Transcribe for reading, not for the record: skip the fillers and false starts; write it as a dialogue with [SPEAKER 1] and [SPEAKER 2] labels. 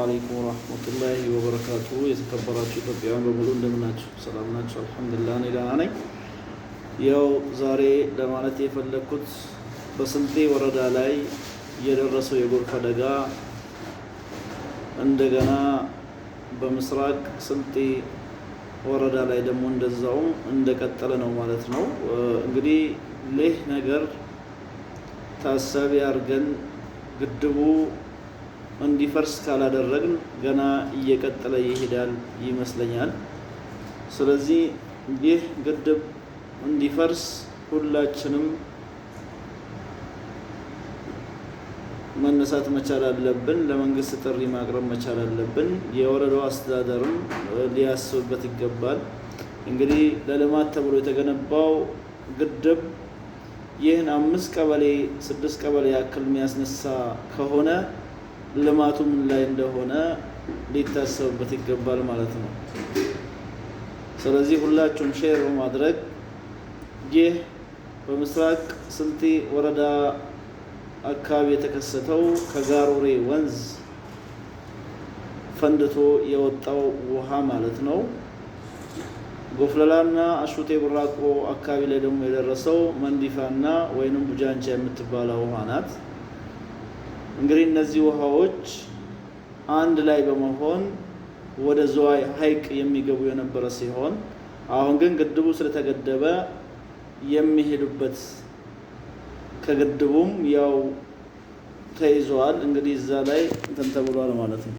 [SPEAKER 1] عليكم ورحمة الله وبركاته يتكبرات ኢትዮጵያውያን በሙሉ እንደምናችሁ ሰላም ናችሁ አልহামዱሊላህ እኔ ደህና ነኝ ያው ዛሬ ለማለት የፈለኩት በስልጤ ወረዳ ላይ የደረሰው የጎርፍ አደጋ እንደገና በምስራቅ ስልጤ ወረዳ ላይ ደግሞ እንደዛው እንደቀጠለ ነው ማለት ነው እንግዲህ ይህ ነገር ታሳቢ አድርገን ግድቡ እንዲፈርስ ካላደረግን ገና እየቀጠለ ይሄዳል ይመስለኛል ስለዚህ ይህ ግድብ እንዲፈርስ ሁላችንም መነሳት መቻል አለብን ለመንግስት ጥሪ ማቅረብ መቻል አለብን የወረዳው አስተዳደርም ሊያስብበት ይገባል እንግዲህ ለልማት ተብሎ የተገነባው ግድብ ይህን 5 ቀበሌ 6 ቀበሌ ያክል የሚያስነሳ ከሆነ ልማቱ ምን ላይ እንደሆነ ሊታሰብበት ይገባል ማለት ነው ስለዚህ ሁላችሁም ሼር በማድረግ ይህ በምስራቅ ስልጤ ወረዳ አካባቢ የተከሰተው ከጋሮሬ ወንዝ ፈንድቶ የወጣው ውሃ ማለት ነው ጎፍለላና አሹቴ ብራቆ አካባቢ ላይ ደግሞ የደረሰው መንዲፋና ወይንም ቡጃንቻ የምትባለው ውሃ ናት እንግዲህ እነዚህ ውሃዎች አንድ ላይ በመሆን ወደ ዘዋይ ሐይቅ የሚገቡ የነበረ ሲሆን አሁን ግን ግድቡ ስለተገደበ የሚሄዱበት ከግድቡም ያው ተይዟል እንግዲህ እዛ ላይ እንትን ተብሏል ማለት ነው